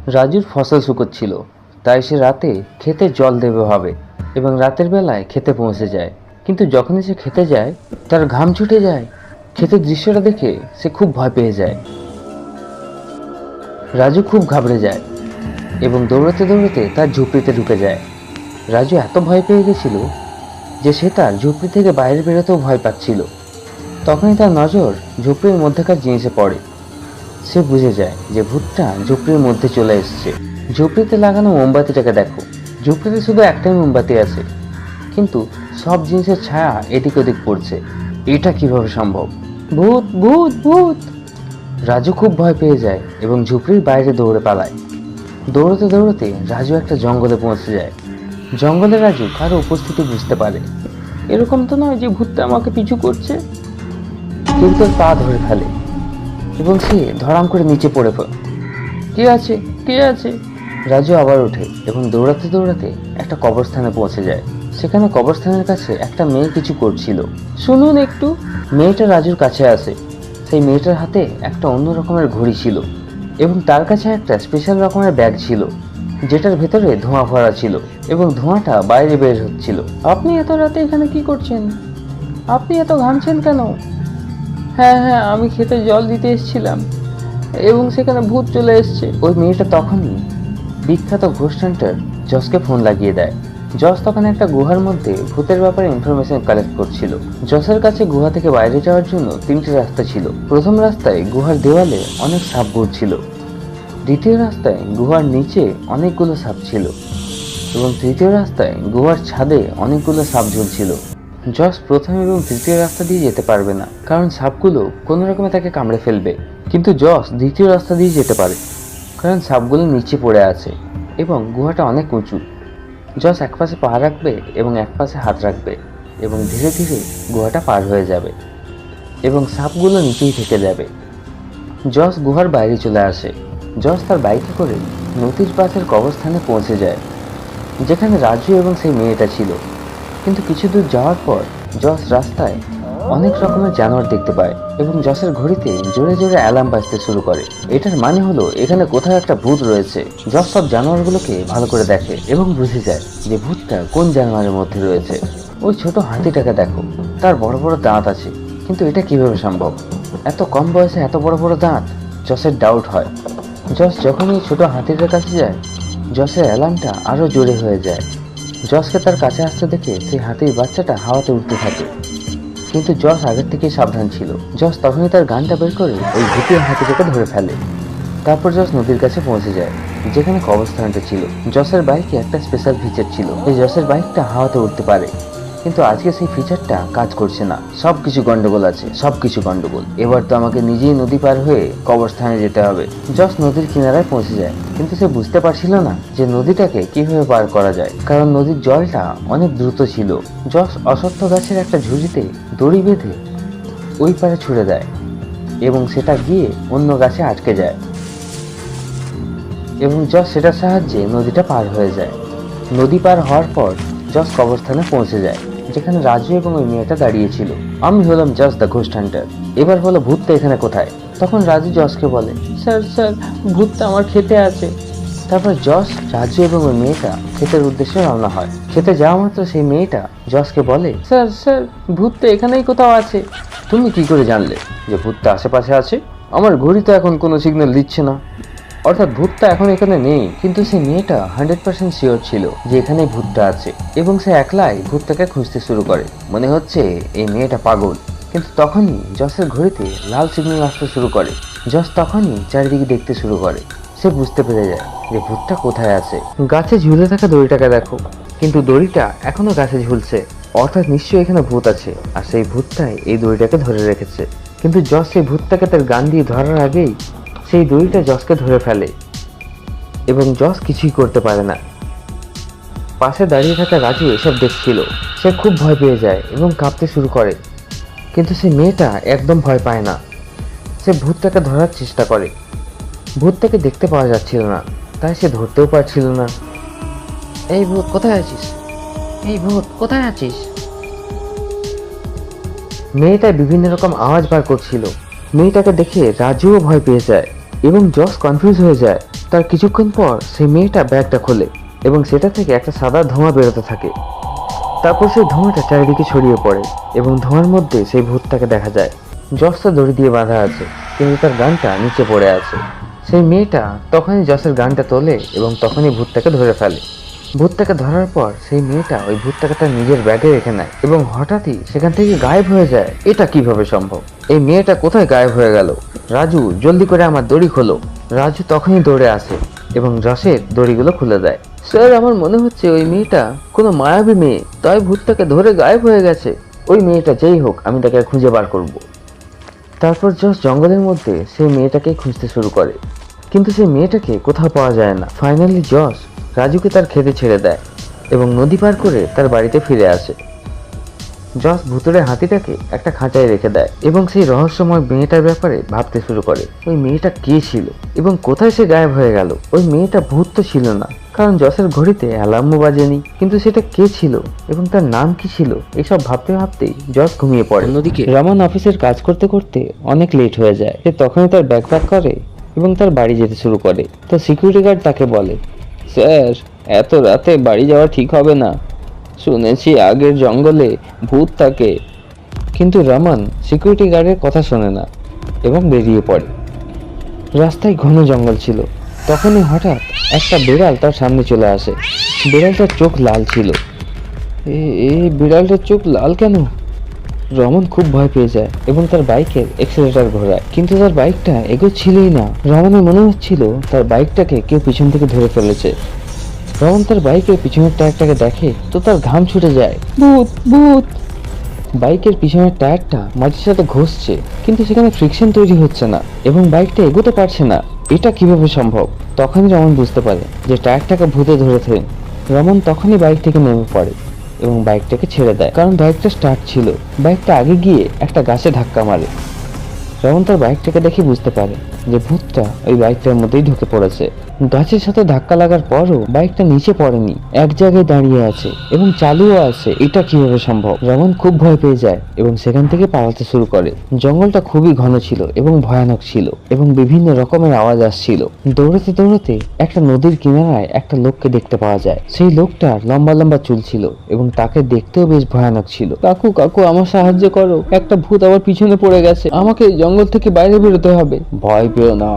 রাজুর ফসল শুকোচ্ছিল, তাই সে রাতে খেতে জল দেবে ভাবে এবং রাতের বেলায় খেতে পৌঁছে যায়। কিন্তু যখনই সে খেতে যায় তার ঘাম ছুটে যায়। ক্ষেতের দৃশ্যটা দেখে সে খুব ভয় পেয়ে যায়। রাজু খুব ঘাবড়ে যায় এবং দৌড়াতে দৌড়াতে তার ঝুপড়িতে ঢুকে যায়। রাজু এত ভয় পেয়ে গেছিল যে সে তার ঝুপড়ি থেকে বাইরে বেরোতেও ভয় পাচ্ছিল। তখনই তার নজর ঝুপড়ির মধ্যেকার জিনিসে পড়ে। সে বুঝে যায় যে ভূতটা ঝুপড়ির মধ্যে চলে এসেছে। ঝুপড়িতে লাগানো মোমবাতিটাকে দেখো। ঝুপড়িতে শুধু একটাই মোমবাতি আছে, কিন্তু সব জিনিসের ছায়া এদিক ওদিক পড়ছে। এটা কিভাবে সম্ভব? ভূত ভূত ভূত! রাজু খুব ভয় পেয়ে যায় এবং ঝুপড়ির বাইরে দৌড়ে পালায়। দৌড়াতে দৌড়াতে রাজু একটা জঙ্গলে পৌঁছে যায়। জঙ্গলে রাজু কারো উপস্থিতি বুঝতে পারে। এরকম তো নয় যে ভূতটা আমাকে পিছু করছে। কেউ তার পা ধরে ফেলে এবং সে ধড়াম করে নিচে পড়ে পড়ে। কে আছে? কে আছে? রাজু আবার ওঠে এবং দৌড়াতে দৌড়াতে একটা কবরস্থানে পৌঁছে যায়। সেখানে কবরস্থানের কাছে একটা মেয়ে কিছু করছিল। শুনুন একটু। মেয়েটা রাজুর কাছে আসে। সেই মেয়েটার হাতে একটা অন্য রকমের ঘড়ি ছিল এবং তার কাছে একটা স্পেশাল রকমের ব্যাগ ছিল, যেটার ভেতরে ধোঁয়া ভরা ছিল এবং ধোঁয়াটা বাইরে বের হচ্ছিল। আপনি এত রাতে এখানে কি করছেন? আপনি এত ঘামছেন কেন? হ্যাঁ হ্যাঁ, আমি খেতে জল দিতে এসেছিলাম এবং সেখানে ভূত চলে এসছে। ওই মেয়েটা তখনই বিখ্যাত ঘোস্ট হান্টার জসকে ফোন লাগিয়ে দেয়। জস তখন একটা গুহার মধ্যে ভূতের ব্যাপারে ইনফরমেশন কালেক্ট করছিল। জসের কাছে গুহা থেকে বাইরে যাওয়ার জন্য তিনটে রাস্তা ছিল। প্রথম রাস্তায় গুহার দেওয়ালে অনেক সাপ ঘুরছিল। দ্বিতীয় রাস্তায় গুহার নিচে অনেকগুলো সাপ ছিল এবং তৃতীয় রাস্তায় গুহার ছাদে অনেকগুলো সাপ ঝুলছিল। জস প্রথম এবং তৃতীয় রাস্তা দিয়ে যেতে পারবে না, কারণ সাপগুলো কোনো রকমে তাকে কামড়ে ফেলবে। কিন্তু জস দ্বিতীয় রাস্তা দিয়ে যেতে পারে, কারণ সাপগুলো নিচে পড়ে আছে এবং গুহাটা অনেক উঁচু। জস এক পাশে পা রাখবে এবং এক পাশে হাত রাখবে এবং ধীরে ধীরে গুহাটা পার হয়ে যাবে এবং সাপগুলো নিচেই থেকে যাবে। জস গুহার বাইরে চলে আসে। জস তার বাইকে করে নদীর পাশের কবরস্থানে পৌঁছে যায়, যেখানে রাজু এবং সেই মেয়েটা ছিল। কিন্তু কিছু দূর যাওয়ার পর জস রাস্তায় অনেক রকমের জানোয়ার দেখতে পায় এবং জসের ঘড়িতে জোরে জোরে অ্যালার্ম বাজতে শুরু করে। এটার মানে হলো এখানে কোথাও একটা ভূত রয়েছে। জস সব জানোয়ারগুলোকে ভালো করে দেখে এবং বুঝে যায় যে ভূতটা কোন জানোয়ারের মধ্যে রয়েছে। ওই ছোট হাতিটাকে দেখো, তার বড় বড় দাঁত আছে, কিন্তু এটা কিভাবে সম্ভব? এত কম বয়সে এত বড় বড় দাঁত? জসের ডাউট হয়। জস যখন এই ছোট হাতিটার কাছে যায়, জসের অ্যালার্মটা আরো জোরে হয়ে যায়। জসকে তার কাছে আসতে দেখে সেই হাতির বাচ্চাটা হাওয়াতে উঠতে থাকে, কিন্তু জস আগের থেকেই সাবধান ছিল। জস তখনই তার গানটা বের করে ওই ভূতের হাতিটাকে ধরে ফেলে। তারপর জস নদীর কাছে পৌঁছে যায়, যেখানে কবরস্থানটা ছিল। জসের বাইকে একটা স্পেশাল ফিচার ছিল, এই জসের বাইকটা হাওয়াতে উঠতে পারে। কিন্তু আজকে সেই ফিচারটা কাজ করছে না। সবকিছু গন্ডগোল আছে, সবকিছু গন্ডগোল। এবার তো আমাকে নিজেই নদী পার হয়ে কবরস্থানে যেতে হবে। জস নদীর কিনারায় পৌঁছে যায়, কিন্তু সে বুঝতে পারছিল না যে নদীটাকে কিভাবে পার করা যায়, কারণ নদীর জলটা অনেক দ্রুত ছিল। জস অশ্বত্থ গাছের একটা ঝুড়িতে দড়ি বেঁধে ওই পারে ছুড়ে দেয় এবং সেটা গিয়ে অন্য গাছে আটকে যায় এবং জস সেটার সাহায্যে নদীটা পার হয়ে যায়। নদী পার হওয়ার পর জস কবরস্থানে পৌঁছে যায়, যেখানে রাজু এবং ওই মেয়েটা দাঁড়িয়েছিল। আমি হলাম জস দ্য ঘোস্ট হান্টার। এবার বলো ভূতটা এখানে কোথায়? তখন রাজু জসকে বলে, স্যার স্যার, ভূতটা আমার খেতে আছে। তারপর জস, রাজু এবং ওই মেয়েটা ক্ষেতের উদ্দেশ্যে রওনা হয়। খেতে যাওয়া মাত্র সেই মেয়েটা জসকে বলে, স্যার স্যার, ভূতটা এখানেই কোথাও আছে। তুমি কি করে জানলে যে ভূতটা আশেপাশে আছে? আমার ঘড়ি তো এখন কোনো সিগন্যাল দিচ্ছে না। অর্থাৎ ভূতটা এখন এখানে নেই, কিন্তু সেই মেয়েটা 100% শিওর ছিল যে এখানেই ভূতটা আছে এবং সে একলাই ভূতটাকে খুঁজতে শুরু করে। মনে হচ্ছে এই মেয়েটা পাগল। কিন্তু তখনই জসের ঘড়িতে লাল সিগন্যাল আসতে শুরু করে। জস তখনই চারিদিকে দেখতে শুরু করে। সে বুঝতে পেরে যায় যে ভূতটা কোথায় আছে। গাছে ঝুলে থাকা দড়িটাকে দেখো, কিন্তু দড়িটা এখনো গাছে ঝুলছে। অর্থাৎ নিশ্চয়ই এখানে ভূত আছে আর সেই ভূতটাই এই দড়িটাকে ধরে রেখেছে। কিন্তু জস সেই ভূতটাকে তার গান দিয়ে ধরার আগেই সেই দড়িটা জসকে ধরে ফেলে এবং জস কিছুই করতে পারে না। পাশে দাঁড়িয়ে থাকা রাজু এসব দেখছিল। সে খুব ভয় পেয়ে যায় এবং কাঁপতে শুরু করে, কিন্তু সে মেয়েটা একদম ভয় পায় না। সে ভূতটাকে ধরার চেষ্টা করে। ভূতটাকে দেখতে পাওয়া যাচ্ছিল না, তাই সে ধরতেও পারছিল না। এই ভূত কোথায় আছিস? এই ভূত কোথায় আছিস? মেয়েটা বিভিন্ন রকম আওয়াজ বার করছিল। মেয়েটাকে দেখে রাজুও ভয় পেয়ে যায়। এবং জস কনফিউজ হয়ে যায়। তার কিছুক্ষণ পর সেই মেয়েটা ব্যাগটা খোলে এবং সেটা থেকে একটা সাদা ধোঁয়া বেরোতে থাকে। তারপর সেই ধোঁয়াটা চারিদিকে ছড়িয়ে পড়ে এবং ধোঁয়ার মধ্যে সেই ভূতটাকে দেখা যায়। জস তো দড়ি দিয়ে বাঁধা আছে, কিন্তু তার গানটা নিচে পড়ে আছে। সেই মেয়েটা তখনই জসের গানটা তোলে এবং তখনই ভূতটাকে ধরে ফেলে। ভূতটাকে ধরার পর সেই মেয়েটা ওই ভূতটাকে তার নিজের ব্যাগে রেখে নেয় এবং হঠাৎই সেখান থেকে গায়েব হয়ে যায়। এটা কিভাবে সম্ভব? এই মেয়েটা কোথায় গায়েব হয়ে গেল? রাজু, জলদি করে আমার দড়ি খোলো। রাজু তখনই দৌড়ে আসে এবং জসের দড়িগুলো খুলে দেয়। স্যার, আমার মনে হচ্ছে ওই মেয়েটা কোনো মায়াবী মেয়ে, তাই ভূতটাকে ধরে গায়েব হয়ে গেছে। ওই মেয়েটা যেই হোক, আমি তাকে খুঁজে বার করব। তারপর জস জঙ্গলের মধ্যে সেই মেয়েটাকে খুঁজতে শুরু করে, কিন্তু সেই মেয়েটাকে কোথাও পাওয়া যায় না। ফাইনালি জস রাজুকে তার খেতে ছেড়ে দেয় এবং নদী পার করে তার বাড়িতে ফিরে আসে। জস ভুতুড়ে হাতিটাকে একটা খাঁচায় রেখে দেয় এবং সেই রহস্যময় মেয়েটার ব্যাপারে ভাবতে শুরু করে। ওই মেয়েটা কে ছিল এবং কোথায় সে গায়েব হয়ে গেল? ওই মেয়েটা ভূত তো ছিল না, কারণ জসের ঘড়িতে অ্যালার্মও বাজেনি। কিন্তু সেটা কে ছিল এবং তার নাম কি ছিল? এসব ভাবতে ভাবতেই জস ঘুমিয়ে পড়ে। অন্যদিকে রমন অফিসের কাজ করতে করতে অনেক লেট হয়ে যায়। সে তখনই তার ব্যাগ প্যাক করে এবং তার বাড়ি যেতে শুরু করে। তো সিকিউরিটি গার্ড তাকে বলে, স্যার, এত রাতে বাড়ি যাওয়া ঠিক হবে না। শুনেছি আগের জঙ্গলে ভূত থাকে। কিন্তু রমন সিকিউরিটি গার্ডের কথা শোনে না এবং বেরিয়ে পড়ে। রাস্তায় ঘন জঙ্গল ছিল। তখনই হঠাৎ একটা বিড়াল তার সামনে চলে আসে। বিড়ালটার চোখ লাল ছিল। এই বিড়ালটার চোখ লাল কেন? রমন খুব ভয় পেয়ে যায় এবং তার বাইকের এক্সেলেটর ঘোরায়, কিন্তু তার বাইকটা এগোচ্ছিলই না। রমনের মনে হচ্ছিল তার বাইকটাকে কেউ পিছন থেকে ধরে ফেলেছে। রমন তার বাইকের পিছনের টায়ারটাকে দেখে তো তার ঘাম ছুটে যায়। ভূত, ভূত! বাইকের পিছনের টায়ারটা মাটির সাথে ঘষছে, কিন্তু সেখানে ফ্রিকশন তৈরি হচ্ছে না এবং বাইকটা এগোতে পারছে না। এটা কিভাবে সম্ভব? তখনই রমন বুঝতে পারে যে টায়ারটাকে ভূতে ধরেছে। রমন তখনই বাইক থেকে নেমে পড়ে এবং বাইকটাকে ছেড়ে দেয়, কারণ বাইকটা স্টার্ট ছিল। বাইকটা আগে গিয়ে একটা গাছে ধাক্কা মারে। রমন তার বাইকটাকে দেখে বুঝতে পারে যে ভূতটা ওই বাইকটার মধ্যেই ঢুকে পড়েছে। গাছের সাথে ধাক্কা লাগার পরও বাইকটা নিচে পড়েনি, এক জায়গায় দাঁড়িয়ে আছে এবং চালুও আছে। এটা কিভাবে সম্ভব? রমন খুব ভয় পেয়ে যায় এবং সেখান থেকে পালাতে শুরু করে। জঙ্গলটা খুবই ঘন ছিল এবং ভয়ানক ছিল এবং বিভিন্ন রকমের আওয়াজ আসছিল। দৌড়াতে দৌড়াতে একটা নদীর কিনারায় একটা লোককে দেখতে পাওয়া যায়। সেই লোকটার লম্বা লম্বা চুল ছিল এবং তাকে দেখতেও বেশ ভয়ানক ছিল। কাকু, কাকু, আমার সাহায্য করো, একটা ভূত আমার পিছনে পড়ে গেছে, আমাকে জঙ্গল থেকে বাইরে বেরোতে হবে। ভয় পেও না,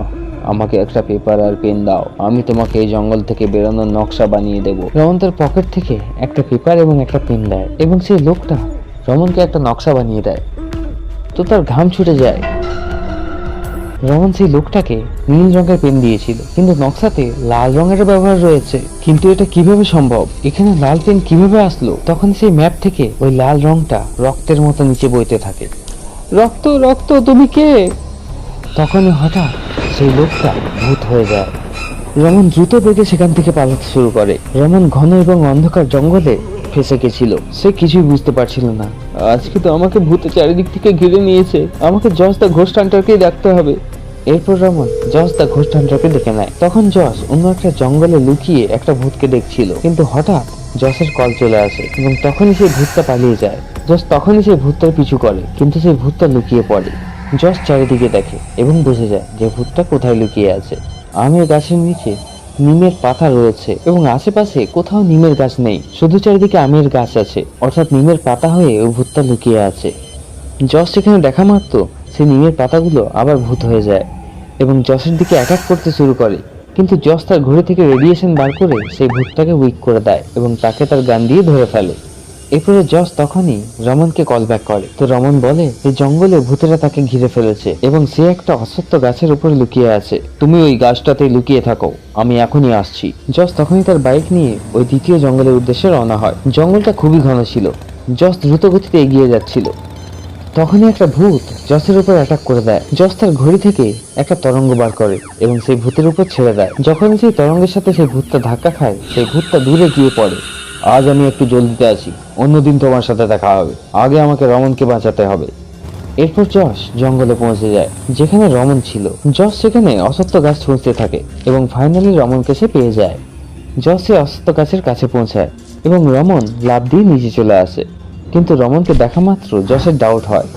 আমাকে একটা পেপার আর পেন দাও, আমি তোমাকে এই জঙ্গল থেকে বেরোনোর নকশা বানিয়ে দেব। রমন তার পকেট থেকে একটা পেপার এবং একটা পেন দেয় এবং সেই লোকটা রমনকে একটা নকশা বানিয়ে দেয়। তো তার ঘাম ছুটে যায়। রমন সেই লোকটাকে নীল রঙের পেন দিয়েছিল, কিন্তু নকশাতে লাল রঙের ব্যবহার রয়েছে। কিন্তু এটা কিভাবে সম্ভব? এখানে লাল পেন কিভাবে আসলো? তখন সেই ম্যাপ থেকে ওই লাল রংটা রক্তের মতো নিচে বইতে থাকে। রক্ত, রক্ত, তুমি কে? তখনই হঠাৎ সেই লোকটা ভূত হয়ে যায়। রমন দ্রুত বেগে সেখান থেকে পালাতে শুরু করে। রমন ঘন এবং অন্ধকার জঙ্গলে ফেসে গেছিল। সে কিছুই বুঝতে পারছিল না। আজকে তো আমাকে ভূতে চারিদিক থেকে ঘিরে নিয়েছে, আমাকে জস দ্য ঘোস্ট হান্টারকেই ডাকতে হবে। এরপর রমন জস দ্য ঘোস্ট হান্টারকে ডেকে নেয়। তখন জস অন্য একটা জঙ্গলে লুকিয়ে একটা ভূতকে দেখছিল, কিন্তু হঠাৎ জসের কল চলে আসে এবং তখনই সেই ভূতটা পালিয়ে যায়। জস তখনই সেই ভূতটার পিছু করে, কিন্তু সেই ভূতটা লুকিয়ে পড়ে। জস চারিদিকে দেখে এবং বুঝে যায় যে ভূতটা কোথায় লুকিয়ে আছে। আমের গাছের নিচে নিমের পাতা রয়েছে এবং আশেপাশে কোথাও নিমের গাছ নেই, শুধু চারিদিকে আমের গাছ আছে, অর্থাৎ নিমের পাতা হয়ে ওই ভূতটা লুকিয়ে আছে। জস সেখানে দেখা মাত্র সেই নিমের পাতাগুলো আবার ভূত হয়ে যায় এবং জসের দিকে অ্যাটাক করতে শুরু করে। কিন্তু জস তার ঘড়ি থেকে রেডিয়েশন বার করে সেই ভূতটাকে উইক করে দেয় এবং তাকে তার গান দিয়ে ধরে ফেলে। এরপরে জস তখনই রমনকে কল ব্যাক করে। তো রমন বলে এই জঙ্গলে ভূতেরা তাকে ঘিরে ফেলেছে এবং সে একটা অসত্য গাছের উপরে লুকিয়ে আছে। তুমি ওই গাছটাতেই লুকিয়ে থাকো, আমি এখনই আসছি। জস তখনই তার বাইক নিয়ে ওই দ্বিতীয় জঙ্গলের উদ্দেশ্যে রওনা হয়। জঙ্গলটা খুবই ঘন ছিল। জস দ্রুত গতিতে এগিয়ে যাচ্ছিল। তখনই একটা ভূত জসের উপর অ্যাটাক করে দেয়। জস তার ঘড়ি থেকে একটা তরঙ্গ বার করে এবং সেই ভূতের উপর ছেড়ে দেয়। যখন সেই তরঙ্গের সাথে সেই ভূতটা ধাক্কা খায়, সেই ভূতটা দূরে গিয়ে পড়ে। আজ আমি একটু জলদিতে আছি, অন্যদিন তোমার সাথে দেখা হবে, আগে আমাকে রমনকে বাঁচাতে হবে। এরপর জস জঙ্গলে পৌঁছে যায় যেখানে রমন ছিল। জস সেখানে অসত্য গাছ খুঁজতে থাকে এবং ফাইনালি রমনকে সে পেয়ে যায়। জস সে অসত্য গাছের কাছে পৌঁছায় এবং রমন লাফ দিয়ে নিচে চলে আসে। কিন্তু রমনকে দেখা মাত্র জসের ডাউট হয়,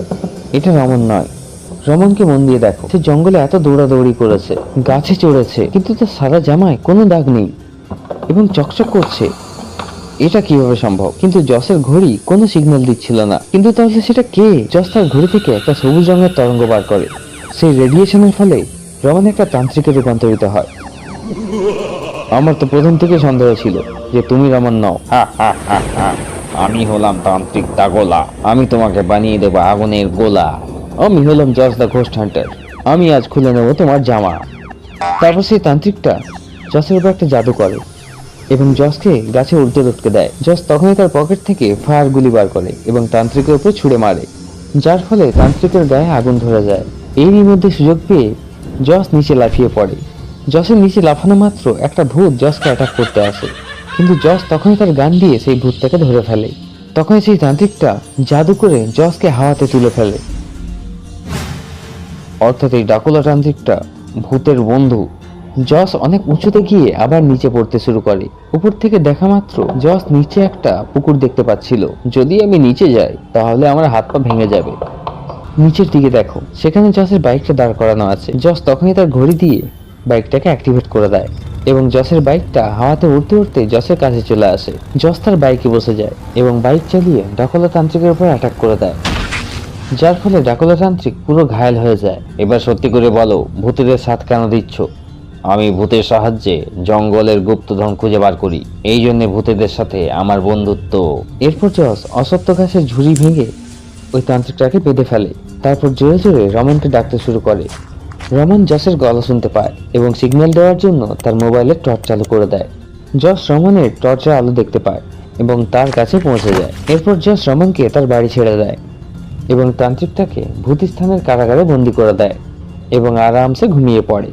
এটা রমন নয়। রমনকে মন দিয়ে দেখো, সে জঙ্গলে এত দৌড়াদৌড়ি করেছে, গাছে চড়েছে, কিন্তু তার সাদা জামায় কোনো দাগ নেই এবং চকচক করছে। এটা কিভাবে সম্ভব? কিন্তু জসের ঘড়ি কোনো সিগন্যাল দিচ্ছিল না। কিন্তু তাহলে সেটা কে? জস তার ঘড়ি থেকে একটা সবুজ রঙের তরঙ্গ বার করে। সেই রেডিয়েশনের ফলে রমন একটা তান্ত্রিকে রূপান্তরিত হয়। আমার তো প্রথম থেকে সন্দেহ ছিল যে তুমি রমন নও। হা হা হা হা, আমি হলাম তান্ত্রিক দাগোলা। আমি তোমাকে বানিয়ে দেবো আগুনের গোলা। আমি হলাম জস দ্য ঘোস্ট হান্টার। আমি আজ খুলে নেবো তোমার জামা। তারপর সেই তান্ত্রিকটা জসের উপর একটা জাদু করে এবং জসকে গাছে উল্টে লটকে দেয়। জস তখনই তার পকেট থেকে ফায়ার গুলি বার করে এবং তান্ত্রিকের উপর ছুঁড়ে মারে, যার ফলে তান্ত্রিকের গায়ে আগুন ধরে যায়। এরই মধ্যে সুযোগ পেয়ে জস নিচে লাফিয়ে পড়ে। জসের নিচে লাফানো মাত্র একটা ভূত জসকে অ্যাটাক করতে আসে, কিন্তু জস তখনই তার গান দিয়ে সেই ভূতটাকে ধরে ফেলে। তখনই সেই তান্ত্রিকটা জাদু করে জসকে হাওয়াতে তুলে ফেলে। অর্থাৎ এই ডাকুলা তান্ত্রিকটা ভূতের বন্ধু। জস অনেক উঁচুতে গিয়ে আবার নিচে পড়তে শুরু করে। উপর থেকে দেখা মাত্র জস নিচে একটা পুকুর দেখতে পাচ্ছিল। যদি আমি নিচে যাই তাহলে আমার হাত পা ভেঙে যাবে। নিচের দিকে দেখো, সেখানে জসের বাইকটা দাঁড় করানো আছে। জস তখনই তার ঘড়ি দিয়ে বাইকটাকে অ্যাক্টিভেট করে দেয় এবং জসের বাইকটা হাওয়াতে উড়তে উড়তে জসের কাছে চলে আসে। জস তার বাইকে বসে যায় এবং বাইক চালিয়ে ডাকুলা তান্ত্রিকের উপর অ্যাটাক করে দেয়, যার ফলে ডাকুলা তান্ত্রিক পুরো ঘায়েল হয়ে যায়। এবার সত্যি করে বলো, ভূতেদের সাথ কেন দিচ্ছ? আমি ভূতের সাহায্যে জঙ্গলের গুপ্তধন খুঁজে বার করি, এই জন্য ভূতেদের সাথে আমার বন্ধুত্ব। এরপর জস অসত্য গাছের ঝুড়ি ভেঙে ওই তান্ত্রিকটাকে বেঁধে ফেলে। তারপর জোরে জোরে রমনকে ডাকতে শুরু করে। রমন জসের গলা শুনতে পায় এবং সিগন্যাল দেওয়ার জন্য তার মোবাইলের টর্চ চালু করে দেয়। জস রমনের টর্চের আলো দেখতে পায় এবং তার কাছে পৌঁছে যায়। এরপর জস রমনকে তার বাড়ি ছেড়ে দেয় এবং তান্ত্রিকটাকে ভূতিস্থানের কারাগারে বন্দি করে দেয় এবং আরামসে ঘুমিয়ে পড়ে।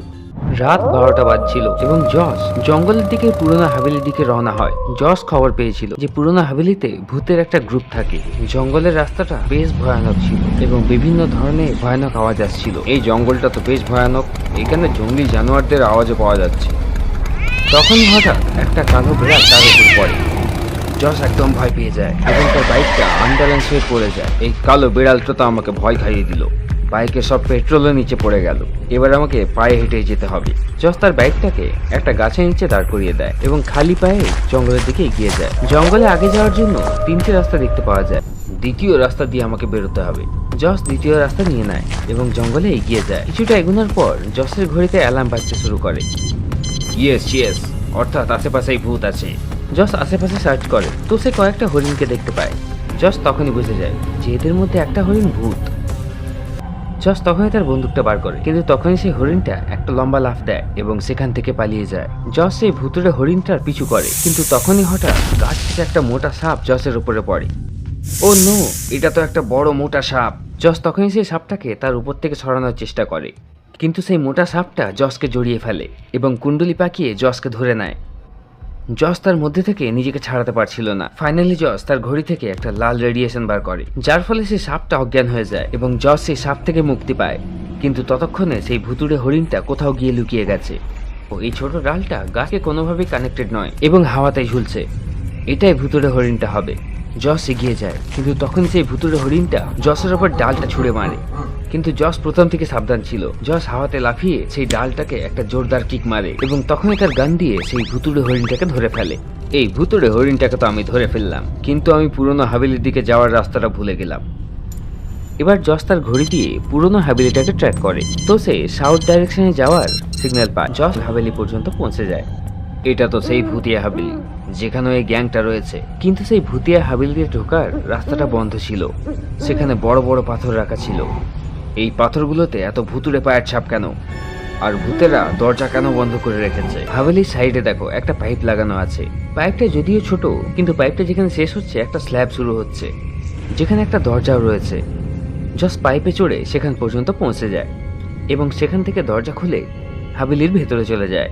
রাত 12টা বাজছিল এবং জস জঙ্গলের দিকে পুরোনো হাভেলির দিকে রওনা হয়। জস খবর পেয়েছিল যে পুরোনো হাভেলিতে ভূতের একটা গ্রুপ থাকে। জঙ্গলের রাস্তাটা বেশ ভয়ানক ছিল এবং বিভিন্ন ধরনের ভয়ানক আওয়াজ আসছিল। এই জঙ্গলটা তো বেশ ভয়ানক, এখানে জঙ্গলি জানোয়ারদের আওয়াজও পাওয়া যাচ্ছে। তখনই হঠাৎ একটা কালো বিড়াল তার উপর পড়ে। জস একদম ভয় পেয়ে যায় এবং তার বাইকটা আনব্যালেন্স হয়ে পড়ে যায়। এই কালো বিড়ালটা তো আমাকে ভয় খাইয়ে দিল। বাইকের সব পেট্রোলের নিচে পড়ে গেল। এবার আমাকে পায়ে হেঁটে যেতে হবে। জস তার বাইকটাকে একটা গাছের নিচে দাঁড় করিয়ে দেয় এবং খালি পায়ে জঙ্গলের দিকে এগিয়ে যায়। জঙ্গলে আগে যাওয়ার জন্য 3টে রাস্তা দেখতে পাওয়া যায়। দ্বিতীয় রাস্তা দিয়ে আমাকে বেরোতে হবে। জস দ্বিতীয় রাস্তা নিয়ে নেয় এবং জঙ্গলে এগিয়ে যায়। কিছুটা এগোনোর পর জসের ঘড়িতে অ্যালার্ম বাজতে শুরু করে। ইয়েস, অর্থাৎ আশেপাশেই ভূত আছে। জস আশেপাশে সার্চ করে তো সে কয়েকটা হরিণকে দেখতে পায়। জস তখনই বুঝে যায় যে এদের মধ্যে একটা হরিণ ভূত। জস তখনই তার বন্দুকটা বার করে, কিন্তু তখনই সেই হরিণটা একটা লম্বা লাফ দেয় এবং সেখান থেকে পালিয়ে যায়। জস সেই ভুতুড়ে হরিণটার পিছু করে, কিন্তু তখনই হঠাৎ গাছ থেকে একটা মোটা সাপ জসের উপরে পড়ে। ও নো, এটা তো একটা বড় মোটা সাপ। জস তখনই সেই সাপটাকে তার উপর থেকে সরানোর চেষ্টা করে, কিন্তু সেই মোটা সাপটা জসকে জড়িয়ে ফেলে এবং কুণ্ডলি পাকিয়ে জসকে ধরে নেয়। জস তার মধ্যে থেকে নিজেকে ছাড়াতে পারছিল না। ফাইনালি জস তার ঘড়ি থেকে একটা লাল রেডিয়েশন বার করে, যার ফলে সেই সাপটা অজ্ঞান হয়ে যায় এবং জস সেই সাপ থেকে মুক্তি পায়। কিন্তু ততক্ষণে সেই ভুতুড়ে হরিণটা কোথাও গিয়ে লুকিয়ে গেছে। ও এই ছোট ডালটা গাছে কোনোভাবেই কানেক্টেড নয় এবং হাওয়াতেই ঝুলছে। এটাই ভুতুড়ে হরিণটা হবে। জস এগিয়ে যায়, কিন্তু তখন সেই ভুতুড়ে হরিণটা জসের ওপর ডালটা ছুঁড়ে মারে। কিন্তু জস প্রথম থেকে সাবধান ছিল। জস হাওয়াতে লাফিয়ে সেই ডালটাকে একটা জোরদার কিক মারে এবং তখনই তার গান দিয়ে সেই ভুতুড়ে হরিণটাকে ধরে ফেলে। এই ভুতুড়ে হরিণটাকে তো আমি ধরে ফেললাম, কিন্তু আমি পুরোনো হাভেলির দিকে যাওয়ার রাস্তাটা ভুলে গেলাম। এবার জস তার ঘড়ি দিয়ে পুরোনো হাভেলিটাকে ট্র্যাক করে, তো সে সাউথ ডাইরেকশনে যাওয়ার সিগন্যাল পায়। জস হাভেলি পর্যন্ত পৌঁছে যায়। এটা তো সেই ভুতিয়া হাভেলি যেখানে ওই গ্যাংটা রয়েছে, কিন্তু সেই ভুতিয়া হাভেলিতে ঢোকার রাস্তাটা বন্ধ ছিল। সেখানে বড় বড় পাথর রাখা ছিল। এই পাথরগুলোতে এত ভুতুড়ে পায়ের ছাপ কেন? আর ভূতেরা দরজা কেন বন্ধ করে রেখেছে? হাভেলির সাইডে দেখো একটা পাইপ লাগানো আছে। পাইপটা যদিও ছোট, কিন্তু পাইপটা যেখানে শেষ হচ্ছে একটা স্ল্যাব শুরু হচ্ছে, যেখানে একটা দরজাও রয়েছে। জাস্ট পাইপে চড়ে সেখান পর্যন্ত পৌঁছে যায় এবং সেখান থেকে দরজা খুলে হাভেলির ভেতরে চলে যায়।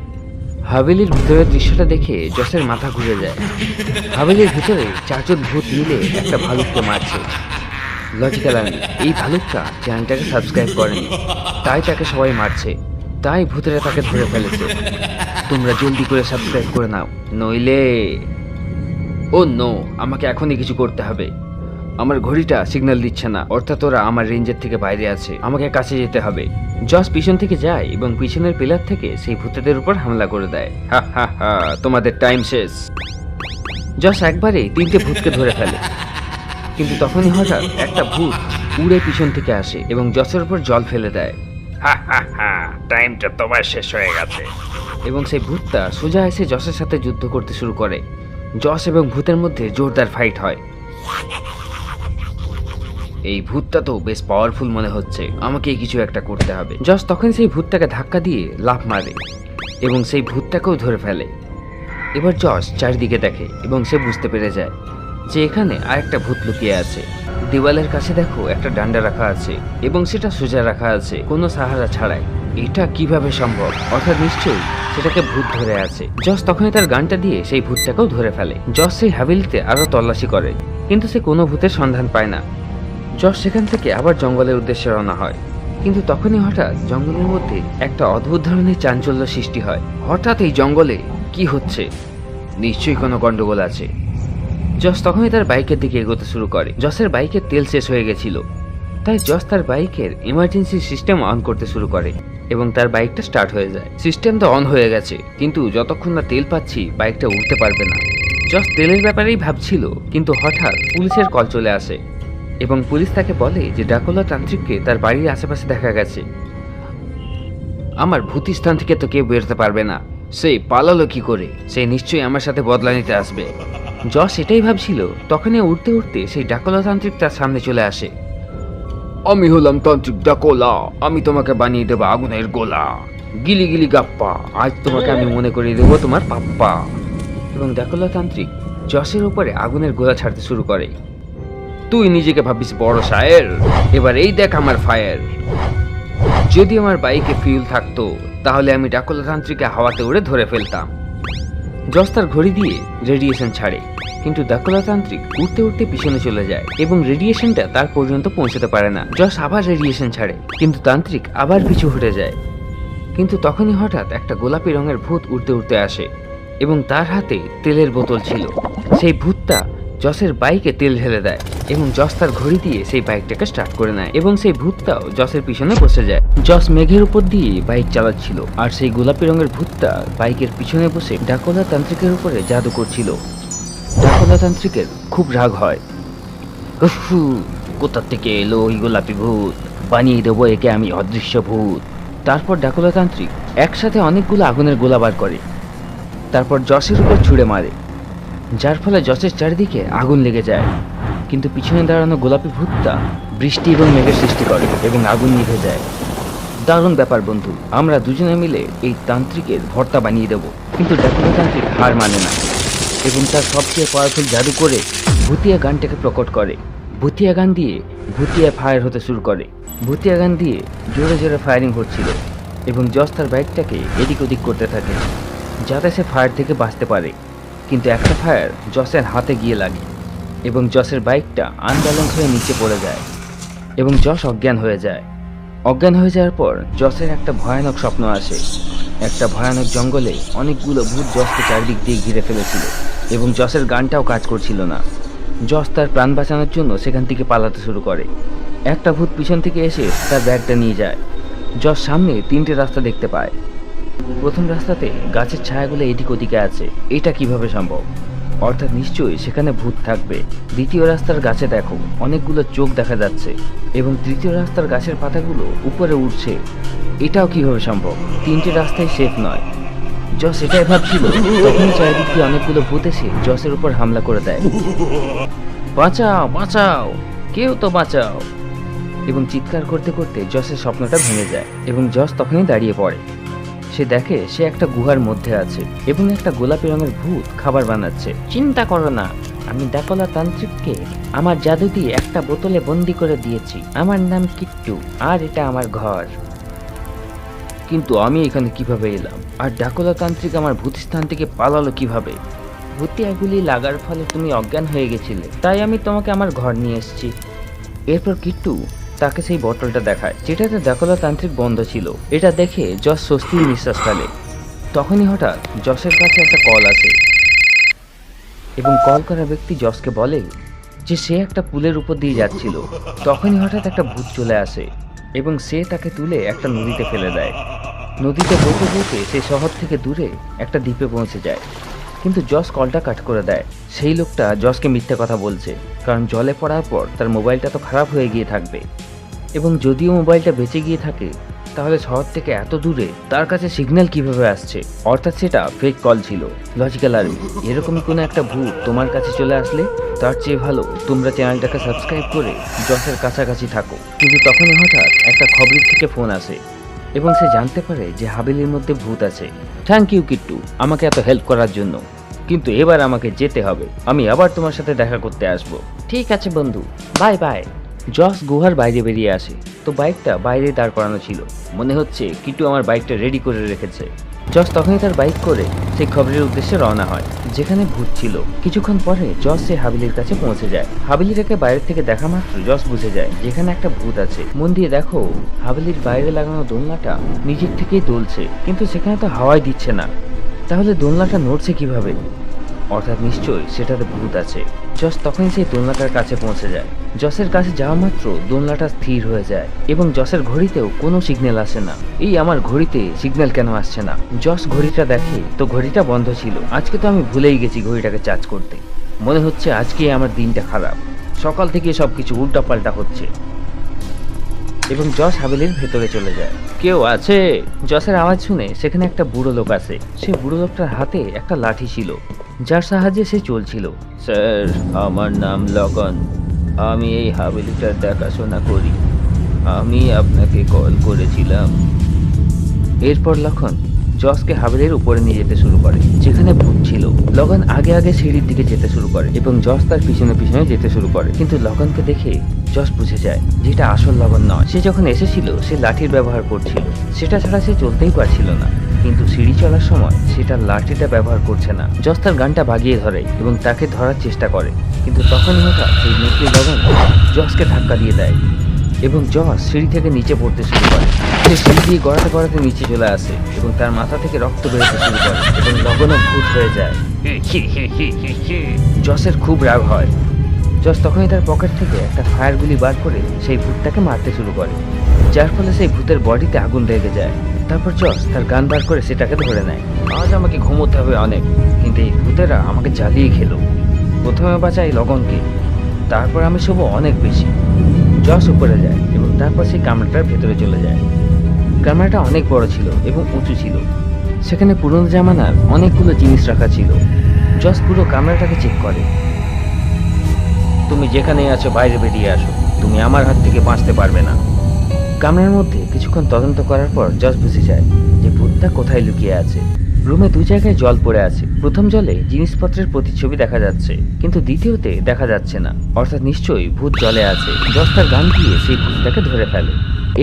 হাভেলির ভিতরের দৃশ্যটা দেখে জসের মাথা ঘুরে যায়। হাভেলির ভিতরে 4জন ভূত মিলে একটা ভালুককে মারছে। লজিক্যাল আমি, এই ভালুকটা চ্যানেলটাকে সাবস্ক্রাইব করেনি, তাই তাকে সবাই মারছে, তাই ভূতেরা তাকে ধরে ফেলেছে। তোমরা জলদি করে সাবস্ক্রাইব করে নাও, নইলে ও নো, আমাকে এখনই কিছু করতে হবে। আমার ঘড়িটা সিগন্যাল দিচ্ছে না, অর্থাৎ ওরা আমার রেঞ্জের থেকে বাইরে আছে, আমাকে কাছে যেতে হবে। জস পিছন থেকে যায় এবং পিছনের পিলার থেকে সেই ভূতেদের উপর হামলা করে দেয়। হা হা হা, তোমাদের টাইম শেষ। জস একবারে 3টে ভূতকে ধরে ফেলে, কিন্তু তখনই হঠাৎ একটা ভূত উড়ে পিছন থেকে আসে এবং জসের উপর জল ফেলে দেয়। হা হা হা, টাইমটা তোমার শেষ হয়ে গেছে। এবং সেই ভূতটা সোজা এসে জসের সাথে যুদ্ধ করতে শুরু করে। জস এবং ভূতের মধ্যে জোরদার ফাইট হয়। এই ভূতটা তো বেশ পাওয়ারফুল মনে হচ্ছে, আমাকে কিছু একটা করতে হবে। জস তখন সেই ভূতটাকে ধাক্কা দিয়ে লাফ মারে এবং সেই ভূতটাকেও ধরে ফেলে। এবার জস চারিদিকে দেখে এবং সে বুঝতে পেরে যায় যে এখানে আরেকটা ভূত লুকিয়ে আছে। দেওয়ালের কাছে দেখো একটা ডান্ডা রাখা আছে এবং সেটা সোজা রাখা আছে, কোনো সাহারা ছাড়াই। এটা কিভাবে সম্ভব? অর্থাৎ নিশ্চয়ই সেটাকে ভূত ধরে আছে। জস তখনই তার গানটা দিয়ে সেই ভূতটাকেও ধরে ফেলে। জস সেই হাবিলিতে আরো তল্লাশি করে, কিন্তু সে কোনো ভূতের সন্ধান পায় না। জস সেখান থেকে আবার জঙ্গলের উদ্দেশ্যে রওনা হয়, কিন্তু তখনই হঠাৎ জঙ্গলের মধ্যে একটা অদ্ভুত ধরনের চাঞ্চল্য সৃষ্টি হয়। হঠাৎ এই জঙ্গলে কি হচ্ছে? নিশ্চয়ই কোনো গন্ডগোল আছে। জস তখনই তার বাইকের দিকে এগোতে শুরু করে। জসের বাইকের তেল শেষ হয়ে গেছিল, তাই জস তার বাইকের ইমার্জেন্সি সিস্টেম অন করতে শুরু করে এবং তার বাইকটা স্টার্ট হয়ে যায়। সিস্টেম তো অন হয়ে গেছে, কিন্তু যতক্ষণ না তেল পাচ্ছি বাইকটা উঠতে পারবে না। জস তেলের ব্যাপারেই ভাবছিল, কিন্তু হঠাৎ পুলিশের কল চলে আসে এবং পুলিশ তাকে বলে যে ড্রাকুলা তান্ত্রিককে তার বাড়ির আশেপাশে দেখা গেছে। আমার ভূত স্থান থেকে তো কেউ বেরোতে পারবে না, সে পালালো কি করে? সে নিশ্চয়ই আমার সাথে বদলা নিতে আসবে। জস এটাই ভাবছিল, তখনই উঠতে উঠতে সেই ড্রাকুলা তান্ত্রিক তার সামনে চলে আসে। আমি হলাম তান্ত্রিক ড্রাকুলা, আমি তোমাকে বানিয়ে দেবো আগুনের গোলা। গিলি গিলি গাপ্পা, আজ তোমাকে আমি মনে করিয়ে দেবো তোমার পাপ্পা। এবং ড্রাকুলা তান্ত্রিক জসের উপরে আগুনের গোলা ছাড়তে শুরু করে। তুই নিজেকে ভাবিস বড় শায়ের, এবার এই দেখ আমার ফায়ার। যদি আমার বাইকে ফিউল থাকতো তাহলে আমি ড্রাকুলা তান্ত্রিককে হাওয়াতে উড়ে ধরে ফেলতাম। জস তার ঘড়ি দিয়ে রেডিয়েশন ছাড়ে, কিন্তু ড্রাকুলা তান্ত্রিক উঠতে উঠতে পিছনে চলে যায় এবং রেডিয়েশনটা তার পর্যন্ত পৌঁছতে পারে না। জস আবার রেডিয়েশন ছাড়ে, কিন্তু তান্ত্রিক আবার পিছু হটে যায়। কিন্তু তখনই হঠাৎ একটা গোলাপি রঙের ভূত উঠতে উঠতে আসে এবং তার হাতে তেলের বোতল ছিল। সেই ভূতটা জসের বাইকে তেল ঢেলে দেয় এবং জস তার ঘড়ি দিয়ে সেই বাইকটাকে স্টার্ট করে নেয় এবং সেই ভূতটাও জসের পিছনে বসে যায়। জস মেঘের উপর দিয়ে বাইক চালাচ্ছিল আর সেই গোলাপি রঙের ভূতটা বাইকের পিছনে বসে ড্রাকুলা তান্ত্রিকের উপরে জাদু করছিল। ড্রাকুলা তান্ত্রিকের খুব রাগ হয়। উফু, কোথা থেকে এলো ওই গোলাপি ভূত? বানিয়ে দেবো একে আমি অদৃশ্য ভূত। তারপর ড্রাকুলা তান্ত্রিক একসাথে অনেকগুলো আগুনের গোলা বার করে, তারপর জসের উপর ছুঁড়ে মারে, যার ফলে জসের চারিদিকে আগুন লেগে যায়। কিন্তু পিছনে দাঁড়ানো গোলাপি ভূতটা বৃষ্টি এবং মেঘের সৃষ্টি করে এবং আগুন নিভে যায়। দারুণ ব্যাপার বন্ধু, আমরা দুজনে মিলে এই তান্ত্রিকের ভর্তা বানিয়ে দেব। কিন্তু ড্রাকুলা তান্ত্রিক হার মানে না এবং তার সবচেয়ে পাওয়ারফুল জাদু করে ভুতিয়া গানটাকে প্রকট করে। ভুতিয়া গান দিয়ে ভুতিয়া ফায়ার হতে শুরু করে। ভুতিয়া গান দিয়ে জোরে জোরে ফায়ারিং হচ্ছিল এবং জস তার বাইকটাকে এদিক ওদিক করতে থাকে যাতে সে ফায়ার থেকে বাঁচতে পারে। কিন্তু একটা ফায়ার জসের হাতে গিয়ে লাগে এবং জসের বাইকটা আনব্যালেন্স হয়ে নিচে পড়ে যায় এবং জস অজ্ঞান হয়ে যায়। অজ্ঞান হয়ে যাওয়ার পর জসের একটা ভয়ানক স্বপ্ন আসে। একটা ভয়ানক জঙ্গলে অনেকগুলো ভূত জসকে চারিদিক দিয়ে ঘিরে ফেলেছিল এবং জসের গানটাও কাজ করছিল না। জস তার প্রাণ বাঁচানোর জন্য সেখান থেকে পালাতে শুরু করে। একটা ভূত পিছন থেকে এসে তার ব্যাগটা নিয়ে যায়। জস সামনে 3টে রাস্তা দেখতে পায়। প্রথম রাস্তাতে গাছের ছায়াগুলো এদিক ওদিকে আছে, এটা কিভাবে সম্ভব? অর্থাৎ নিশ্চয়ই সেখানে ভূত থাকবে। দ্বিতীয় রাস্তার গাছে দেখো অনেকগুলো চোখ দেখা যাচ্ছে এবং তৃতীয় রাস্তার গাছের পাতাগুলো উপরে উঠছে, এটাও কিভাবে সম্ভব? 3টে রাস্তায় সেফ নয়। জস এটাই ভাবছিল, তখন চারিদিক দিয়ে অনেকগুলো ভূত এসে জসের উপর হামলা করে দেয়। বাঁচাও বাঁচাও, কেউ তো বাঁচাও! এবং চিৎকার করতে করতে জসের স্বপ্নটা ভেঙে যায় এবং জস তখনই দাঁড়িয়ে পড়ে। সে দেখে সে একটা গুহার মধ্যে আছে এবং একটা গোলাপি রঙের ভূত খাবার বানাচ্ছে। চিন্তা করো না, আমি ড্রাকুলা তান্ত্রিককে আমার জাদু দিয়ে একটা বোতলে বন্দি করে দিয়েছি। আমার নাম কিট্টু আর এটা আমার ঘর। কিন্তু আমি এখানে কিভাবে এলাম? আর ড্রাকুলা তান্ত্রিক আমার ভূত স্থান থেকে পালালো কিভাবে? ভূতিয়াগুলি লাগার ফলে তুমি অজ্ঞান হয়ে গেছিলে, তাই আমি তোমাকে আমার ঘর নিয়ে এসেছি। এরপর কিট্টু তাকে সেই বোতলটা দেখায় যেটাতে ড্রাকুলা তান্ত্রিক বন্ধ ছিল। এটা দেখে জস স্বস্তির নিঃশ্বাস ফেলে। তখনই হঠাৎ জসের কাছে একটা কল আসে এবং কল করা ব্যক্তি জসকে বলে যে সে একটা পুলের উপর দিয়ে যাচ্ছিল। তখনই হঠাৎ একটা ভূত চলে আসে এবং সে তাকে তুলে একটা নদীতে ফেলে দেয়। নদীতে বইতে বইতে সে শহর থেকে দূরে একটা দ্বীপে পৌঁছে যায়। কিন্তু জস কলটা কাট করে দেয়। সেই লোকটা জসকে মিথ্যে কথা বলছে, কারণ জলে পড়ার পর তার মোবাইলটা তো খারাপ হয়ে গিয়ে থাকবে, এবং যদিও মোবাইলটা বেঁচে গিয়ে থাকে তাহলে শহর থেকে এত দূরে তার কাছে সিগন্যাল কিভাবে আসছে? অর্থাৎ সেটা ফেক কল ছিল। লজিক্যাল আর্মি, এরকমই কোনো একটা ভূত তোমার কাছে চলে আসলে তার চেয়ে ভালো তোমরা চ্যানেলটাকে সাবস্ক্রাইব করে জসের কাছাকাছি থাকো। কিন্তু তখনই হঠাৎ একটা খবরের থেকে ফোন আসে এবং সে জানতে পারে যে হাভেলির মধ্যে ভূত আছে। থ্যাংক ইউ কিট্টু, আমাকে এত হেল্প করার জন্য, কিন্তু এবার আমাকে যেতে হবে। আমি আবার তোমার সাথে দেখা করতে আসবো। ঠিক আছে বন্ধু, বাই বাই। জস গুহার বাইরে বেরিয়ে আসে, তো বাইকটা বাইরে দাঁড় করানো ছিল। মনে হচ্ছে কিট্টু আমার বাইকটা রেডি করে রেখেছে। জস তখনই তার বাইক করে সেই খবরের উদ্দেশ্যে রওনা হয় যেখানে ভূত ছিল। কিছুক্ষণ পরে জস সে হাভেলির কাছে পৌঁছে যায়। হাভেলিটাকে বাইরে থেকে দেখা মাত্র জস বুঝে যায় যেখানে একটা ভূত আছে। মন দিয়ে দেখো, হাভেলির বাইরে লাগানো দোলনাটা নিজের থেকেই দুলছে, কিন্তু সেখানে তো হাওয়াই দিচ্ছে না। তাহলে দোলনাটা নড়ছে কিভাবে? অর্থাৎ নিশ্চয়ই সেটাতে ভূত আছে। জস তখনই সেই দোলনাটার কাছে পৌঁছে যায়। জসের কাছে যাওয়া মাত্র দোলনাটা স্থির হয়ে যায় এবং জসের ঘড়িতেও কোনো সিগন্যাল আসে না। এই আমার ঘড়িতে সিগন্যাল কেন আসছে না? জস ঘড়িটা দেখে তো ঘড়িটা বন্ধ ছিল। আজকে তো আমি ভুলেই গেছি ঘড়িটাকে চার্জ করতে। মনে হচ্ছে আজকে আমার দিনটা খারাপ, সকাল থেকে সবকিছু উল্টাপাল্টা হচ্ছে। এবং জস হাভেলির ভেতরে চলে যায়। কেউ আছে? জসের আওয়াজ শুনে সেখানে একটা বুড়ো লোক আসে। সে বুড়ো লোকটার হাতে একটা লাঠি ছিল যার সাহায্যে সে চলছিল। স্যার, আমার নাম লগন, আমি এই হাভেলিটার দেখাশোনা করি। আমি আপনাকে কল করেছিলাম। এরপর লখন জসকে হাভেলির উপরে নিয়ে যেতে শুরু করে যেখানে ভূত ছিল। লগন আগে আগে সিঁড়ির দিকে যেতে শুরু করে এবং জস তার পিছনে পিছনে যেতে শুরু করে। কিন্তু লগনকে দেখে জস বুঝে যায় যে এটা আসল লগন নয়। সে যখন এসেছিল সে লাঠির ব্যবহার করছিল, সেটা ছাড়া সে চলতেই পারছিল না। কিন্তু সিঁড়ি চলার সময় সেটা লাঠিটা ব্যবহার করছে না। জস তার গানটা বাগিয়ে ধরে এবং তাকে ধরার চেষ্টা করে, কিন্তু তখনই হঠাৎ সেই নেকড়ে লগন জসকে ধাক্কা দিয়ে দেয় এবং জস সিঁড়ি থেকে নিচে পড়তে শুরু করে। সে সিঁড়ি দিয়ে গড়াতে গড়াতে নিচে চলে আসে এবং তার মাথা থেকে রক্ত বেরোতে শুরু করে এবং লগনও ভূত হয়ে যায়। জসের খুব রাগ হয়। জস তখনই তার পকেট থেকে একটা ফায়ার গুলি বার করে সেই ভূতটাকে মারতে শুরু করে, যার ফলে সেই ভূতের বডিতে আগুন লেগে যায়। তারপর জস তার গান বার করে সেটাকে ধরে নেয়। আজ আমাকে ঘুমোতে হবে অনেক, কিন্তু এই ভূতেরা আমাকে জ্বালিয়ে খেলো। প্রথমে বাঁচাই লগনকে, তারপর আমি শুভ অনেক বেশি। জস উপরে যায় এবং তারপর সেই কামরাটার ভেতরে চলে যায়। কামরাটা অনেক বড় ছিল এবং উঁচু ছিল। সেখানে পুরনো জামানার অনেকগুলো জিনিস রাখা ছিল। জস পুরো কামরাটাকে চেক করে। তুমি যেখানেই আছো বাইরে বেরিয়ে আসো, তুমি আমার হাত থেকে বাঁচতে পারবে না। কামরার মধ্যে কিছুক্ষণ তদন্ত করার পর জস বুঝে যায় যে ভূতটা কোথায় লুকিয়ে আছে। রুমে দু জায়গায় জল পড়ে আছে। প্রথম জলে জিনিসপত্রের প্রতিচ্ছবি দেখা যাচ্ছে, কিন্তু দ্বিতীয়তে দেখা যাচ্ছে না। অর্থাৎ নিশ্চয়ই ভূত জলে আছে। জস তার গান দিয়ে সেই ভূতটাকে ধরে ফেলে।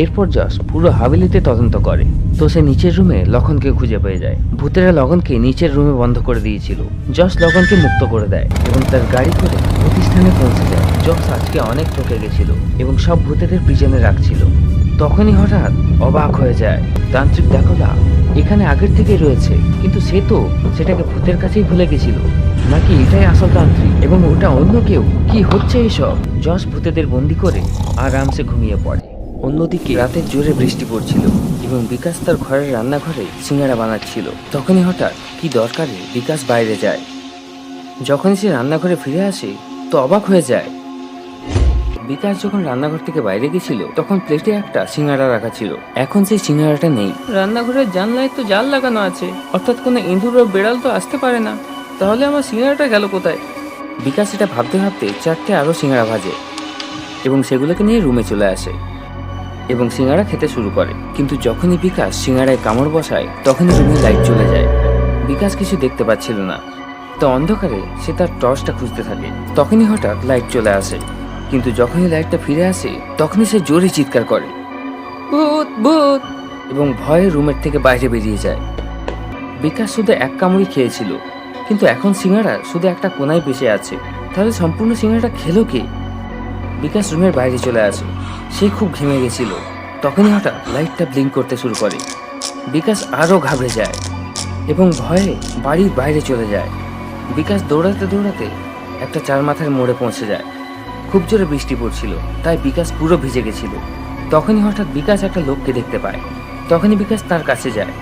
এরপর জস পুরো হাভেলিতে তদন্ত করে, তো সে নিচের রুমে লখনকে খুঁজে পেয়ে যায়। ভূতেরা লগনকে নিচের রুমে বন্ধ করে দিয়েছিল। জস লগনকে মুক্ত করে দেয় এবং তার গাড়ি করে প্রতিষ্ঠানে পৌঁছে যায়। জস আজকে অনেক ঠকে গেছিল এবং সব ভূতেদের প্রিজনে রাখছিল। তখনই হঠাৎ অবাক হয়ে যায়। তান্ত্রিক ডাকোলা এখানে আগের থেকেই রয়েছে, কিন্তু সে তো সেটাকে ভূতের কাছেই ভুলে গেছিল। নাকি এটাই আসল তান্ত্রিক এবং ওটা অন্য কেউ? কি হচ্ছে এইসব? জস ভূতেদের বন্দি করে আরামসে ঘুমিয়ে পড়ে। অন্যদিকে রাতের জোরে বৃষ্টি পড়ছিল এবং বিকাশ তার ঘরের রান্নাঘরে সিঙ্গারা বানাচ্ছিল। তখনই হঠাৎ কি দরকারে বিকাশ বাইরে যায়। যখনই সে রান্নাঘরে ফিরে আসে তো অবাক হয়ে যায়। বিকাশ যখন রান্নাঘর থেকে বাইরে গেছিল তখন প্লেটে একটা সিঙ্গারা রাখা ছিল। এখন সেই সিঙ্গারাটা নেই। রান্নাঘরের জানলায় তো জাল লাগানো আছে, অর্থাৎ কোনো ইঁদুর ও বেড়াল তো আসতে পারে না। তাহলে আমার সিঙ্গারাটা গেল কোথায়? বিকাশ এটা ভাবতে ভাবতে চারটে আরো সিঙ্গারা ভাজে এবং সেগুলোকে নিয়ে রুমে চলে আসে এবং সিঙ্গারা খেতে শুরু করে। কিন্তু যখনই বিকাশ সিঙ্গারায় কামড় বসায় তখনই রুমে লাইট চলে যায়। বিকাশ কিছু দেখতে পাচ্ছিল না, তো অন্ধকারে সে তার টর্চটা খুঁজতে থাকে। তখনই হঠাৎ লাইট চলে আসে, কিন্তু যখনই লাইটটা ফিরে আসে তখনই সে জোরে চিৎকার করে, ভূত ভূত, এবং ভয়ে রুমের থেকে বাইরে বেরিয়ে যায়। বিকাশ শুধু এক কামড়ই খেয়েছিল, কিন্তু এখন সিঙ্গারা শুধু একটা কোনায় বেঁচে আছে। তাহলে সম্পূর্ণ সিঙ্গারাটা খেলো কে? বিকাশ রুমের বাইরে চলে আসে। সে খুব ঘেমে গেছিল। তখনই হঠাৎ লাইটটা ব্লিঙ্ক করতে শুরু করে। বিকাশ আরও ঘাবড়ে যায় এবং ভয়ে বাড়ির বাইরে চলে যায়। বিকাশ দৌড়াতে দৌড়াতে একটা চার মাথার মোড়ে পৌঁছে যায়। খুব জোরে বৃষ্টি পড়ছিল, তাই বিকাশ পুরো ভিজে গেছিল। তখনই হঠাৎ বিকাশ একটা লোককে দেখতে পায়। তখনই বিকাশ তার কাছে যায়।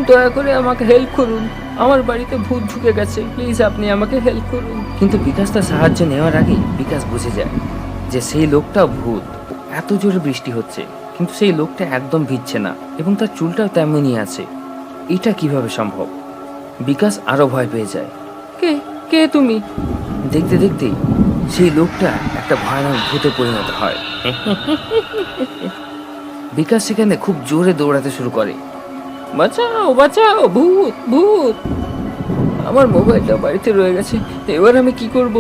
দয়া করে আমাকে হেল্প করুন, আমার বাড়িতে ভূত ঢুকে গেছে, প্লিজ আপনি আমাকে হেল্প করুন। কিন্তু বিকাশ তার সাহায্য নেওয়ার আগেই বিকাশ বুঝে যায় যে সেই লোকটাও ভূত। এত জোরে বৃষ্টি হচ্ছে কিন্তু সেই লোকটা একদম ভিজছে না এবং তার চুলটাও তেমনই আছে। এটা কিভাবে সম্ভব? বিকাশ আরো ভয় পেয়ে যায়। কে কে তুমি? দেখতে দেখতেই সেই লোকটা একটা ভয়ানক ভূতে পরিণত হয়। বিকাশ সেখানে খুব জোরে দৌড়াতে শুরু করে। বাঁচাও বাঁচাও, ভূত ভূত! আমার মোবাইলটা বাড়িতে রয়ে গেছে, এবার আমি কি করব?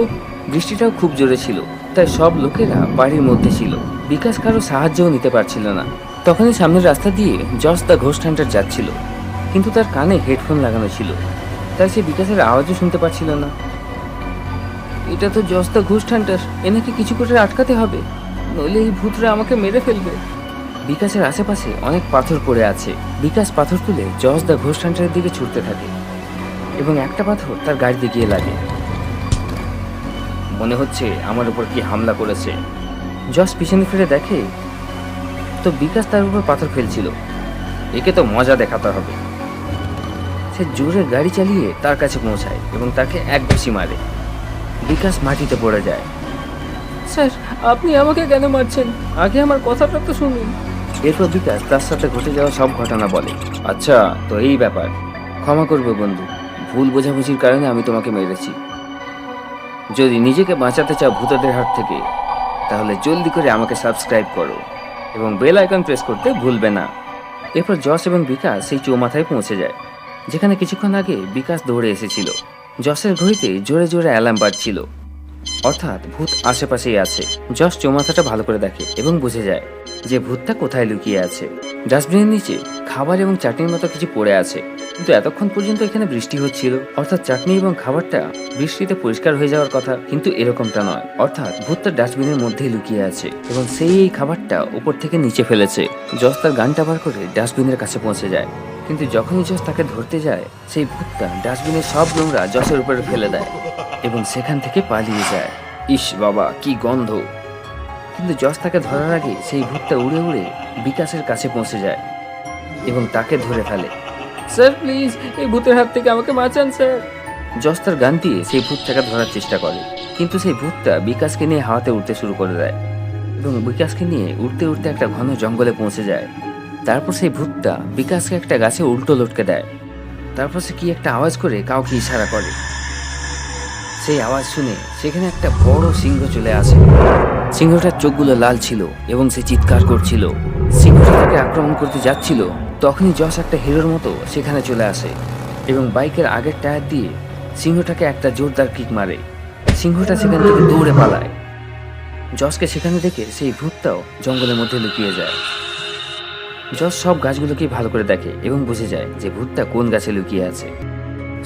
বৃষ্টিটাও খুব জোরে ছিল, তাই সব লোকেরা বাড়ির মধ্যে ছিল। বিকাশ কারো সাহায্যও নিতে পারছিল না। তখনই সামনের রাস্তা দিয়ে জস দ্য ঘোস্ট হান্টার যাচ্ছিল, কিন্তু তার কানে হেডফোন লাগানো ছিল, তাই সে বিকাশের আওয়াজও শুনতে পাচ্ছিল না। এটা তো জস দ্য ঘোস্ট হান্টার, এনাকে কিছু করে আটকাতে হবে, নইলে এই ভূতরা আমাকে মেরে ফেলবে। বিকাশের আশেপাশে অনেক পাথর পড়ে আছে। বিকাশ পাথর তুলে জস দ্য ঘোস্ট হান্টারের দিকে ছুটতে থাকে এবং একটা পাথর তার গাড়িতে গিয়ে লাগে। মনে হচ্ছে আমার উপর কি হামলা করেছে। জস পিছনে ফিরে দেখে তো বিকাশ তার উপর পাথর ফেলছিল। একে তো মজা দেখাতে হবে। সে জোরে গাড়ি চালিয়ে তার কাছে পৌঁছায় এবং তাকে এক ঘুষি মারে। বিকাশ মাটিতে পড়ে যায়। স্যার, আপনি আমাকে কেন মারছেন? আগে আমার কথাটা তো শুনুন। এরপর বিকাশ তার সাথে ঘটে যাওয়া সব ঘটনা বলে। আচ্ছা, তো এই ব্যাপার। ক্ষমা করবে বন্ধু, ভুল বোঝাবুঝির কারণে আমি তোমাকে মেরেছি। যদি নিজেকে বাঁচাতে চাও ভূতদের হাত থেকে, তাহলে জলদি করে আমাকে সাবস্ক্রাইব করো এবং বেল আইকন প্রেস করতে ভুলবে না। এরপর জস এবং বিকাশ সেই চৌমাথায় পৌঁছে যায়, যেখানে কিছুক্ষণ আগে বিকাশ দৌড়ে এসেছিল। জসের ঘড়িতে জোরে জোরে অ্যালার্ম বাজছিল, অর্থাৎ ভূত আশেপাশেই আছে। জস চৌমাথাটা ভালো করে দেখে এবং বুঝে যায় যে ভূতটা কোথায় লুকিয়ে আছে। ডাস্টবিনের নিচে খাবার এবং চাটনির মতো কিছু পড়ে আছে, কিন্তু এতক্ষণ পর্যন্ত এখানে বৃষ্টি হচ্ছিল, অর্থাৎ চাটনি এবং খাবারটা বৃষ্টিতে পরিষ্কার হয়ে যাওয়ার কথা, কিন্তু এরকমটা নয়। অর্থাৎ ভূতটা ডাস্টবিনের মধ্যেই লুকিয়ে আছে এবং সেই এই খাবারটা উপর থেকে নিচে ফেলেছে। জস তার গানটা বার করে ডাস্টবিনের কাছে পৌঁছে যায়, কিন্তু যখনই জস তাকে ধরতে যায়, সেই ভূতটা ডাস্টবিনের সব নোংরা জসের উপরে ফেলে দেয় এবং সেখান থেকে পালিয়ে যায়। ইস বাবা, কি গন্ধ! কিন্তু জস তাকে ধরার আগে সেই ভূতটা উড়ে উড়ে বিকাশের কাছে পৌঁছে যায় এবং তাকে ধরে ফেলে। স্যার প্লিজ, এই ভূতের হাত থেকে আমাকে বাঁচান স্যার। জস তার গান দিয়ে সেই ভূতটাকে ধরার চেষ্টা করে, কিন্তু সেই ভূতটা বিকাশকে নিয়ে হাওয়াতে উঠতে শুরু করে দেয় এবং বিকাশকে নিয়ে উঠতে উঠতে একটা ঘন জঙ্গলে পৌঁছে যায়। তারপর সেই ভূতটা বিকাশকে একটা গাছে উল্টো লটকে দেয়। তারপর সে কি একটা আওয়াজ করে কাউকে ইশারা করে। সেই আওয়াজ শুনে সেখানে একটা বড় সিংহ চলে আসে। সিংহটার চোখগুলো লাল ছিল এবং সে চিৎকার করছিল। সিংহটা তাকে আক্রমণ করতে যাচ্ছিল, তখনই জস একটা হিরোর মতো সেখানে চলে আসে এবং বাইকের আগের টায়ার দিয়ে সিংহটাকে একটা জোরদার কিক মারে। সিংহটা সেখান থেকে দৌড়ে পালায়। জসকে সেখানে দেখে সেই ভূতটাও জঙ্গলের মধ্যে লুকিয়ে যায়। জস সব গাছগুলোকে ভালো করে দেখে এবং বুঝে যায় যে ভূতটা কোন গাছে লুকিয়ে আছে।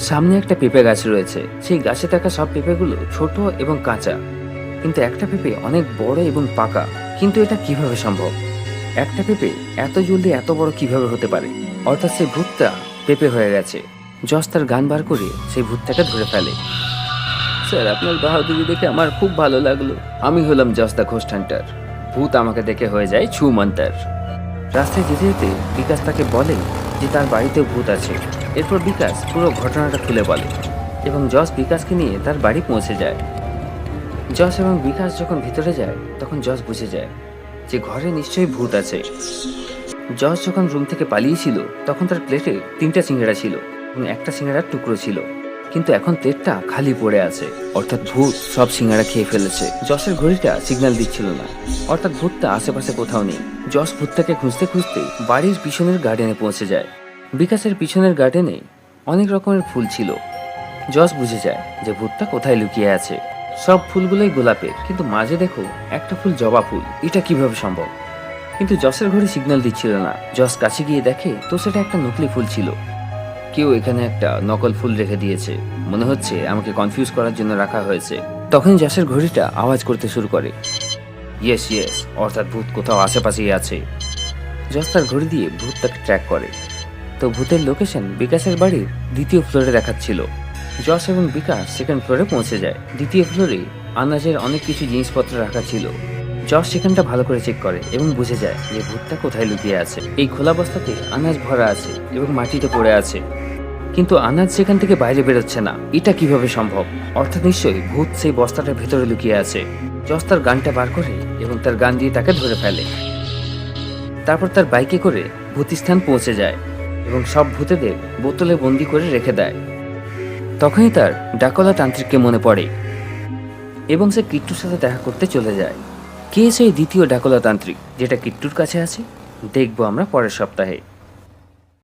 সামনে একটা পেঁপে গাছ রয়েছে। সেই গাছে থাকা সব পেঁপেগুলো ছোট এবং কাঁচা, কিন্তু একটা পেঁপে অনেক বড় এবং পাকা। কিন্তু এটা কিভাবে সম্ভব? একটা পেঁপে এত জলদি এত বড় কিভাবে হতে পারে? অর্থাৎ সেই ভূতটা পেঁপে হয়ে গেছে। জস তার গান বার করে সেই ভূতটাকে ধরে ফেলে। স্যার, আপনার বাহাদুরি দেখে আমার খুব ভালো লাগলো। আমি হলাম জস দ্য ঘোস্ট হান্টার। ভূত আমাকে দেখে হয়ে যায় ছু মন্তার। রাস্তায় যেতে যেতে বিকাশ তাকে বলে যে তার বাড়িতেও ভূত আছে। এরপর বিকাশ পুরো ঘটনাটা খুলে বলে এবং জস বিকাশকে নিয়ে তার বাড়ি পৌঁছে যায়। জস এবং বিকাশ যখন ভিতরে যায়, তখন জস বুঝে যায় যে ঘরে নিশ্চয়ই ভূত আছে। জস যখন রুম থেকে পালিয়েছিল, তখন তার প্লেটে 3টা সিঙ্গাড়া ছিল এবং একটা সিঙ্গাড়ার টুকরো ছিল, কিন্তু এখন প্লেটটা খালি পড়ে আছে, অর্থাৎ ভূত সব সিঙ্গাড়া খেয়ে ফেলেছে। জসের ঘড়িটা সিগন্যাল দিচ্ছিল না, অর্থাৎ ভূতটা আশেপাশে কোথাও নেই। জস ভূতটাকে খুঁজতে খুঁজতে বাড়ির পিছনের গার্ডেনে পৌঁছে যায়। বিকাশের পিছনের গার্ডেনে অনেক রকমের ফুল ছিল। জস বুঝে যায় যে ভূতটা কোথায় লুকিয়ে আছে। সব ফুলগুলোই গোলাপের, কিন্তু মাঝে দেখো একটা ফুল জবা ফুল। এটা কিভাবে সম্ভব? কিন্তু জসের ঘড়ি সিগন্যাল দিচ্ছিল না। জস কাছে গিয়ে দেখে তো সেটা একটা নকলি ফুল ছিল। কেউ এখানে একটা নকল ফুল রেখে দিয়েছে, মনে হচ্ছে আমাকে কনফিউজ করার জন্য রাখা হয়েছে। তখন জসের ঘড়িটা আওয়াজ করতে শুরু করে, ইয়েস ইয়েস, অর্থাৎ ভূত কোথাও আশেপাশেই আছে। জস তার ঘড়ি দিয়ে ভূতটাকে ট্র্যাক করে, তো ভূতের লোকেশন বিকাশের বাড়ির 2য় ফ্লোরে দেখাচ্ছিল। যশ এবং বিকাশ সেকেন্ড ফ্লোরে পৌঁছে যায়। দ্বিতীয় ফ্লোরে আনাজের অনেক কিছু জিনিসপত্র রাখা ছিল। যশ সেখানটা ভালো করে চেক করে এবং বুঝে যায় যে ভূতটা কোথায় লুকিয়ে আছে। এই খোলা বস্তাতে আনাজ ভরা আছে এবং মাটিতে পড়ে আছে, কিন্তু আনাজ সেখান থেকে বাইরে বেরোচ্ছে না। এটা কিভাবে সম্ভব? অর্থাৎ নিশ্চয়ই ভূত সেই বস্তাটার ভেতরে লুকিয়ে আছে। যশ তার গানটা বার করে এবং তার গান দিয়ে তাকে ধরে ফেলে। তারপর তার বাইকে করে ভূতিস্থান পৌঁছে যায় এবং সব ভূতেদের বোতলে বন্দি করে রেখে দেয়। তখনই তার ডাকলা তান্ত্রিককে মনে পড়ে এবং সে কিট্টুর সাথে দেখা করতে চলে যায়। কে সেই দ্বিতীয় ডাকলা তান্ত্রিক যেটা কিট্টুর কাছে আছে, দেখবো আমরা পরের সপ্তাহে।